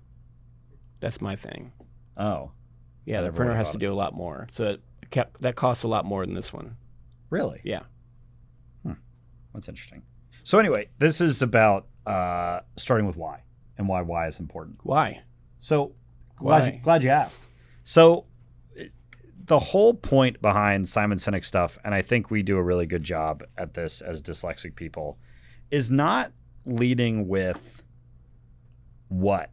That's my thing. Oh, Yeah, I the never printer would've has thought to of do a lot more. So that costs a lot more than this one. really? Yeah. That's interesting. So anyway, this is about starting with why and why is important. Why? So Why? glad you asked. So the whole point behind Simon Sinek stuff, and I think we do a really good job at this as dyslexic people, is not leading with what.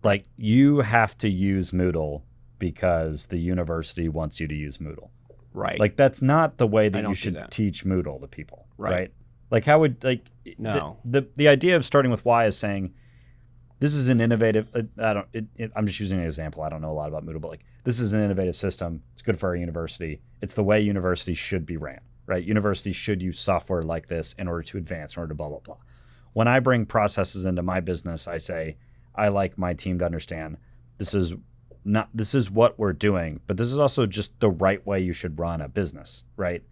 Like you have to use Moodle because the university wants you to use Moodle. Right. Like that's not the way I that don't you do should that. teach Moodle to people, Right. right? Like how would like No. the idea of starting with why is saying this is an innovative. I'm just using an example. I don't know a lot about Moodle, but like this is an innovative system. It's good for our university. It's the way universities should be ran, right? Universities should use software like this in order to advance, in order to blah blah blah. When I bring processes into my business, I say I like my team to understand this is what we're doing, but this is also just the right way you should run a business, right?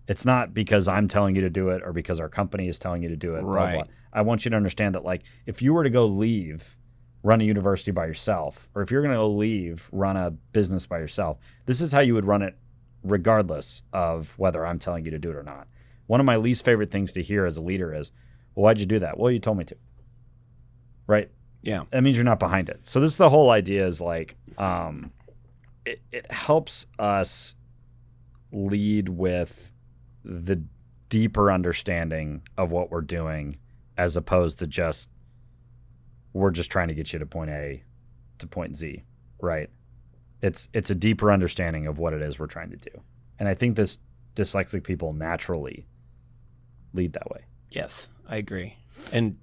It's not because I'm telling you to do it or because our company is telling you to do it. Blah, Right. blah. I want you to understand that, like, if you were to go run a university by yourself, or if you're going to go run a business by yourself, this is how you would run it regardless of whether I'm telling you to do it or not. One of my least favorite things to hear as a leader is, well, why'd you do that? Well, you told me to. Right? Yeah. That means you're not behind it. So this is the whole idea is like, it helps us lead with the deeper understanding of what we're doing as opposed to just, we're just trying to get you to point A to point Z, right? It's a deeper understanding of what it is we're trying to do. And I think this dyslexic people naturally lead that way. Yes, I agree. And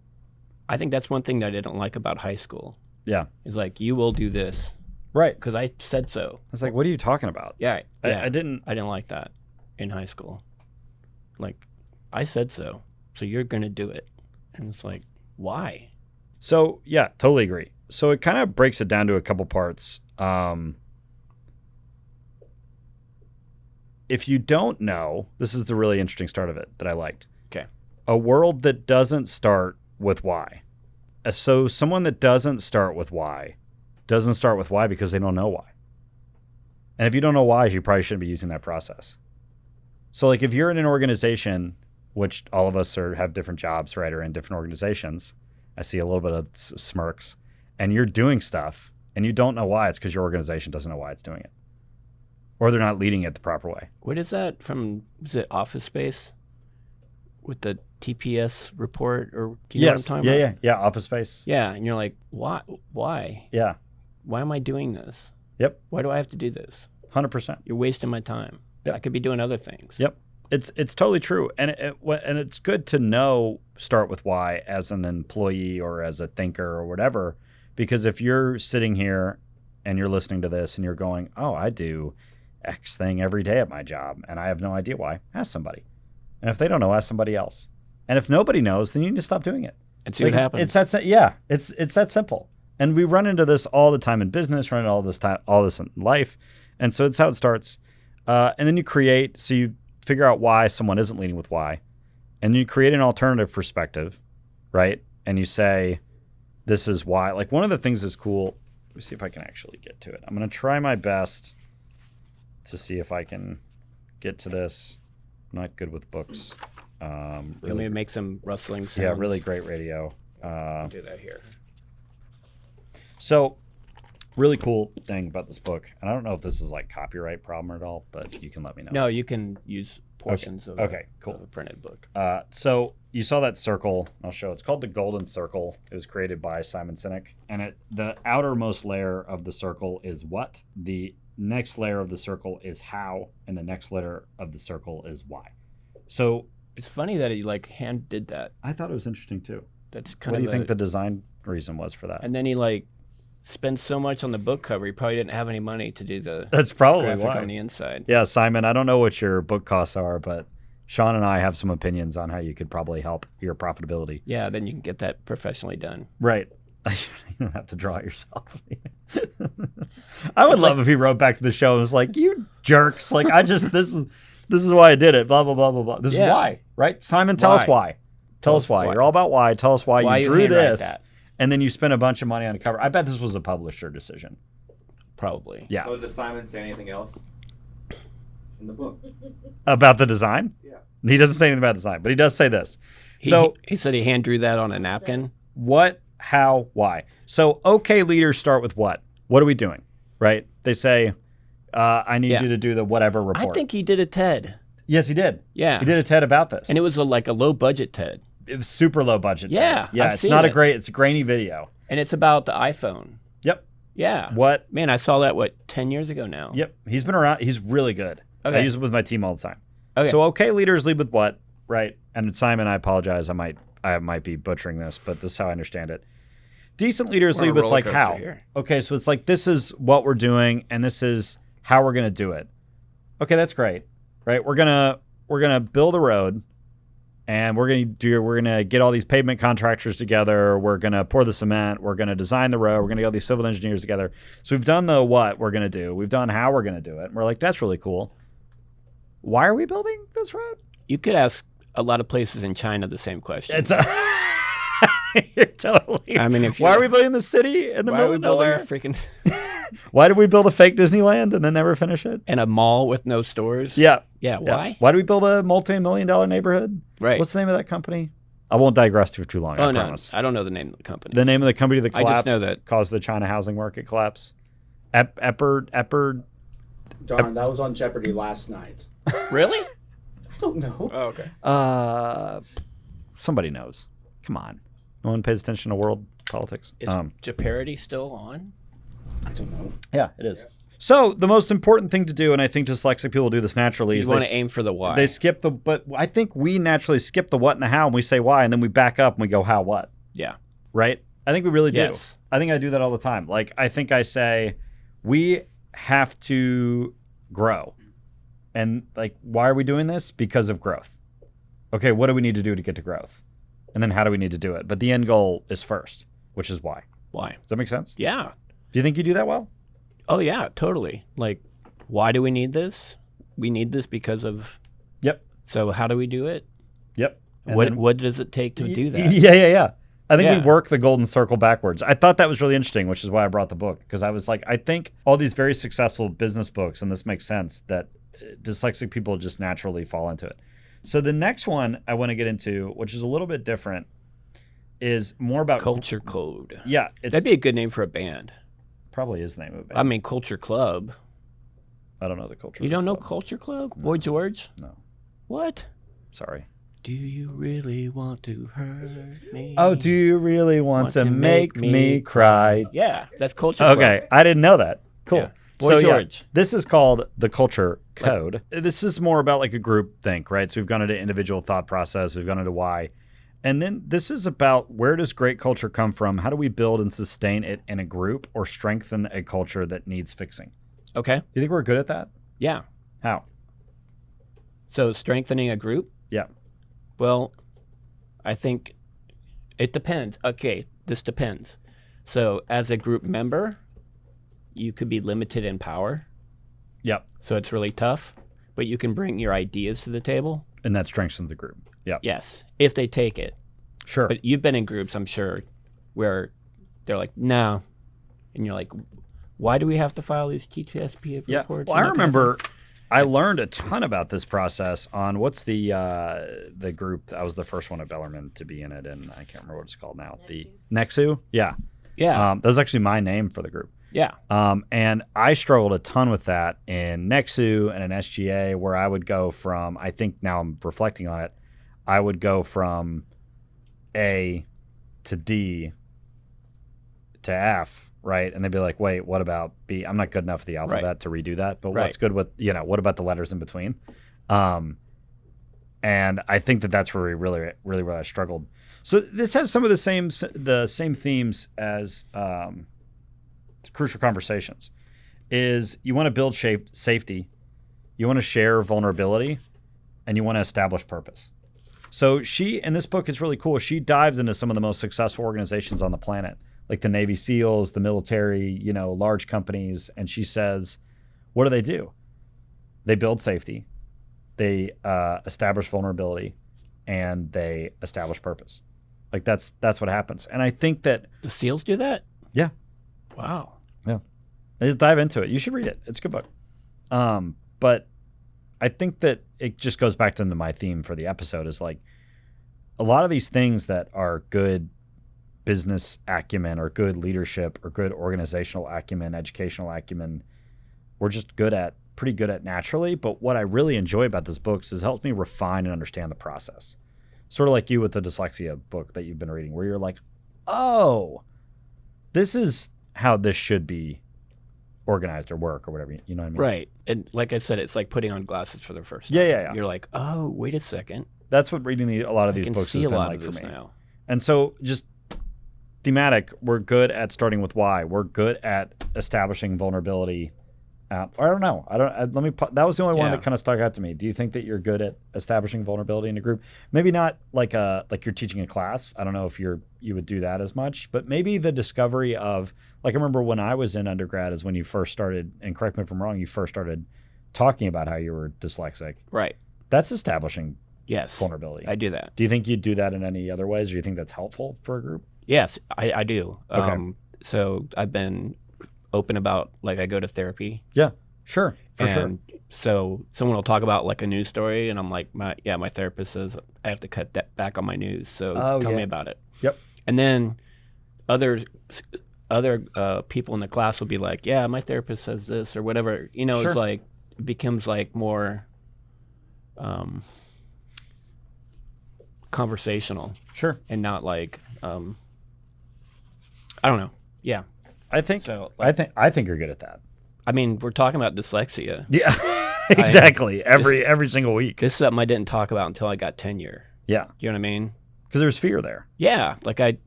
I think that's one thing that I didn't like about high school. Yeah. Is like, you will do this Right. because I said so. It's like, what are you talking about? Yeah. I didn't. I didn't like that in high school. Like, I said so you're going to do it. And it's like, why? So, yeah, totally agree. So it kind of breaks it down to a couple parts. If you don't know, this is the really interesting start of it that I liked. Okay. A world that doesn't start with why. So someone that doesn't start with why because they don't know why. And if you don't know why, you probably shouldn't be using that process. So like if you're in an organization, which all of us have different jobs, right, or in different organizations, I see a little bit of smirks, and you're doing stuff and you don't know why, it's because your organization doesn't know why it's doing it. Or they're not leading it the proper way. What is that from? Is it Office Space with the TPS report? Or do you know what I'm talking about? Yeah. Office Space. Yeah, and you're like, why? Yeah. Why am I doing this? Yep. Why do I have to do this? 100%. You're wasting my time. Yep. I could be doing other things. Yep. It's totally true, and it's good to start with why as an employee or as a thinker or whatever, because if you're sitting here and you're listening to this and you're going, oh, I do X thing every day at my job and I have no idea why, ask somebody, and if they don't know, ask somebody else, and if nobody knows, then you need to stop doing it and see what happens. It's that simple, and we run into this all the time in business, run into all this in life, and so it's how it starts, and then you create. So you figure out why someone isn't leading with why, and you create an alternative perspective, right? And you say, this is why. Like one of the things that's cool, let me see if I can actually get to it. I'm going to try my best to see if I can get to this. I'm not good with books. You want me to make some rustling sounds? Yeah, really great radio. I'll do that here. So, really cool thing about this book, and I don't know if this is like copyright problem at all, but you can let me know. No, you can use portions of, cool. of a printed book. So you saw that circle. I'll show. It's called the Golden Circle. It was created by Simon Sinek, and the outermost layer of the circle is what. The next layer of the circle is how, and the next layer of the circle is why. So it's funny that he like hand did that. I thought it was interesting too. That's kind What of. do you think the design reason was for that? And then he like spends so much on the book cover. He probably didn't have any money to do the That's probably graphic why. on the inside. Yeah, Simon, I don't know what your book costs are, but Shawn and I have some opinions on how you could probably help your profitability. Yeah, then you can get that professionally done. Right. You don't have to draw it yourself. I would love if he wrote back to the show and was like, "You jerks! Like, this is why I did it. Blah blah blah blah blah. This is why, right? Simon, tell us why. Tell us why. You're all about why. Tell us why you drew handwrite this, that? and then you spent a bunch of money on a cover. I bet this was a publisher decision. Probably. Yeah. So does Simon say anything else in the book? About the design? Yeah. He doesn't say anything about design, but he does say this. He said he hand drew that on a napkin. What, how, why? So, okay, leaders start with what? What are we doing? Right? They say, I need you to do the whatever report. I think he did a TED. Yes, he did. Yeah. He did a TED about this. And it was like a low budget TED. It was super low budget. Yeah, TED. Yeah, I've it's seen not it. it's a grainy video. And it's about the iPhone. Yep. Yeah. What? Man, I saw that, 10 years ago now? Yep. He's been around. He's really good. Okay. I use it with my team all the time. Okay. So, okay, leaders lead with what? Right. And Simon, I apologize. I might be butchering this, but this is how I understand it. Decent leaders We're on lead a with roller like coaster how. here. Okay, so it's like this is what we're doing and this is how we're going to do it. Okay, that's great. Right? We're going to build a road and we're going to get all these pavement contractors together. We're going to pour the cement, we're going to design the road, we're going to get all these civil engineers together. So we've done the what we're going to do. We've done how we're going to do it. And we're like that's really cool. Why are we building this road? You could ask a lot of places in China the same question. You're totally. I mean, why are we building the city in the why middle are we of building nowhere? a freaking Why did we build a fake Disneyland and then never finish it? and a mall with no stores? Yeah. Yeah. Why? Why did we build a multi-million-dollar neighborhood? Right. What's the name of that company? I won't digress too long. Oh I no, promise. I don't know the name of the company. The name of the company that I just collapsed know that- caused the China housing market collapse. Epard. Darn, that was on Jeopardy last night. Really? I don't know. Oh, okay. Somebody knows. Come on. No one pays attention to world politics. Is Jeopardy still on? I don't know. Yeah, it is. So the most important thing to do, and I think dyslexic people do this naturally, You is want to aim for the why. They skip but I think we naturally skip the what and the how, and we say why, and then we back up and we go how, what, Yeah. right? I think we really do. Yes. I think I do that all the time. Like I think I say, we have to grow, and like, why are we doing this? Because of growth. Okay, what do we need to do to get to growth, and then how do we need to do it? But the end goal is first, which is why. Why? Does that make sense? Yeah. Do you think you do that well? Oh yeah, totally. Like, why do we need this? We need this because of. Yep. So how do we do it? Yep. And What then- What does it take to do that? Yeah. I think we Yeah. work the golden circle backwards. I thought that was really interesting, which is why I brought the book, because I was like, I think all these very successful business books, and this makes sense, that dyslexic people just naturally fall into it. So the next one I want to get into, which is a little bit different, is more about Culture Code. Yeah, it's That'd be a good name for a band. probably is the name of it. I mean, Culture Club. I don't know the culture. You don't know club. Culture Club? Boy George? No, What? sorry. Do you really want to hurt me? Oh, do you really want to make me cry? Yeah, that's Culture Club. Okay, I didn't know that. Cool. Yeah. Boy George. This is called the Culture Code. This is more about like a group think, right? So we've gone into individual thought process, we've gone into why. And then this is about where does great culture come from? How do we build and sustain it in a group or strengthen a culture that needs fixing? Okay. Do you think we're good at that? Yeah. How? So strengthening a group? Yeah. Well, I think it depends. Okay, this depends. So as a group member, you could be limited in power. Yep. So it's really tough, but you can bring your ideas to the table. And that strengthens the group. Yep. Yes, if they take it. Sure. But you've been in groups, I'm sure, where they're like, no. And you're like, why do we have to file these TTSP reports? Yeah. and Well, I that kind of remember I learned a ton about this process on what's the group. I was the first one at Bellarmine to be in it, and I can't remember what it's called now. The Nexu, yeah. That was actually my name for the group. Yeah. And I struggled a ton with that in Nexu and in SGA, where I would go from, I think now I'm reflecting on it, I would go from A to D to F, right? And they'd be like, wait, what about B? I'm not good enough at the alphabet to redo that, but what's good with, what about the letters in between? And I think that's where we really I struggled. So this has some of the same themes as Crucial Conversations. Is you want to build safety, you want to share vulnerability, and you want to establish purpose. So in this book is really cool. She dives into some of the most successful organizations on the planet, like the Navy SEALs, the military, large companies, and she says, what do? They build safety, they establish vulnerability, and they establish purpose. Like that's what happens. And I think that the SEALs do that. Yeah. Wow. Yeah. Dive into it. You should read it. It's a good book. But I think that it just goes back to my theme for the episode is like a lot of these things that are good business acumen or good leadership or good organizational acumen, educational acumen, we're just pretty good at naturally. But what I really enjoy about this book is it helps me refine and understand the process. Sort of like you with the dyslexia book that you've been reading, where you're like, oh, this is how this should be organized or work or whatever. You know what I mean? Right. And like I said, it's like putting on glasses for the first time. Yeah. You're like, oh, wait a second. That's what reading a lot of these books has been like for me. Now. And so just thematic, we're good at starting with why. We're good at establishing vulnerability. I don't know. That was the only one that kind of stuck out to me. Do you think that you're good at establishing vulnerability in a group? Maybe not like you're teaching a class. I don't know if you would do that as much, but maybe the discovery of, like, I remember when I was in undergrad is when you first started, and correct me if I'm wrong, you first started talking about how you were dyslexic. Right. That's establishing vulnerability. I do that. Do you think you'd do that in any other ways, or do you think that's helpful for a group? Yes, I do. Okay. So I've been open about, like, I go to therapy. Yeah, sure. For sure. So someone will talk about like a news story, and I'm like, my therapist says I have to cut that back on my news. So tell me about it. Yep. And then other people in the class will be like, yeah, my therapist says this or whatever. Sure. It's like it becomes like more conversational. Sure. And not like I don't know. Yeah. I think you're good at that. I mean, we're talking about dyslexia. Yeah, exactly. Every single week. This is something I didn't talk about until I got tenure. Yeah. You know what I mean? Because there's fear there. Yeah. Like I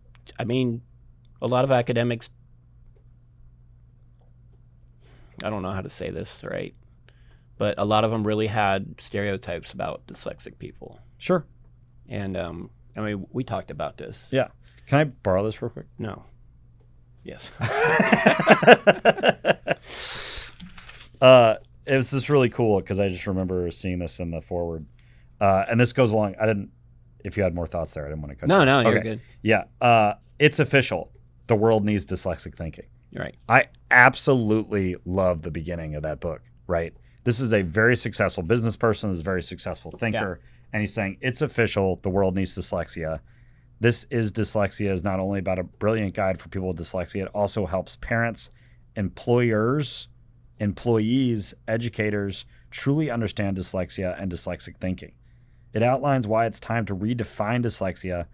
mean, a lot of academics, I don't know how to say this right, but a lot of them really had stereotypes about dyslexic people. Sure. And I mean, we talked about this. Yeah. Can I borrow this real quick? No. Yes. It was just really cool because I just remember seeing this in the foreword. And this goes along. If you had more thoughts there, I didn't want to cut you. No, you're good. Yeah. It's official. The world needs dyslexic thinking. You're right. I absolutely love the beginning of that book, right? This is a very successful business person, this is a very successful thinker, and he's saying, it's official, the world needs dyslexia. Dyslexia is not only about a brilliant guide for people with dyslexia, it also helps parents, employers, employees, educators truly understand dyslexia and dyslexic thinking. It outlines why it's time to redefine dyslexia,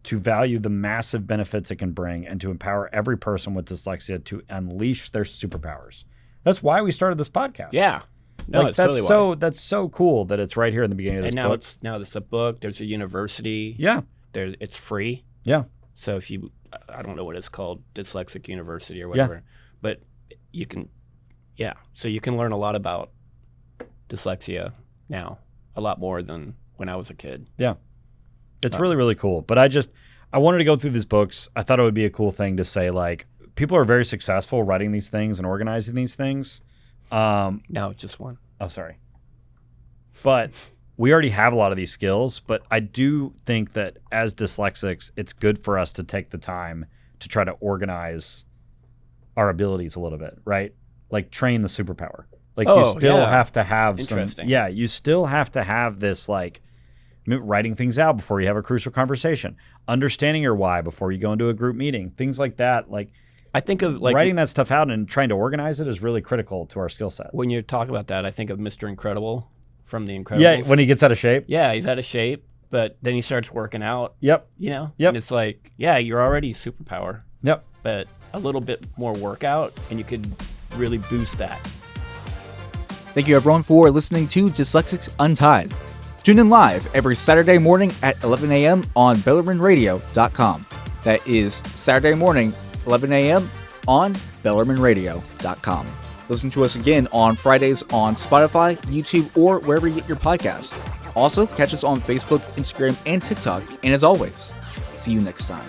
to value the massive benefits it can bring, and to empower every person with dyslexia to unleash their superpowers. That's why we started this podcast. Yeah. No, it's totally why. That's so cool that it's right here in the beginning of this book. Now it's a book. There's a university. Yeah. It's free. Yeah. So if you, I don't know what it's called, Dyslexic University or whatever, but you can, so you can learn a lot about dyslexia now, a lot more than when I was a kid. Yeah. It's really, really cool. But I wanted to go through these books. I thought it would be a cool thing to say, like, people are very successful writing these things and organizing these things. No, just one. Oh, sorry. But we already have a lot of these skills, but I do think that as dyslexics, it's good for us to take the time to try to organize our abilities a little bit, right? Like train the superpower. Like Oh, you still yeah. have to have some. Interesting. Yeah, you still have to have this like writing things out before you have a crucial conversation, understanding your why before you go into a group meeting, things like that. Like I think of like writing that stuff out and trying to organize it is really critical to our skill set. when you talk about that, I think of Mr. Incredible from The Incredibles. Yeah, when he gets out of shape. Yeah, he's out of shape, but then he starts working out. Yep. You know. Yep. And it's like, yeah, you're already superpower, Yep. but a little bit more workout, and you could really boost that. Thank you everyone for listening to Dyslexics Untied. Tune in live every Saturday morning at 11 a.m. on BellarmineRadio.com. That is Saturday morning, 11 a.m. on BellarmineRadio.com. Listen to us again on Fridays on Spotify, YouTube, or wherever you get your podcast. Also, catch us on Facebook, Instagram, and TikTok. And as always, see you next time.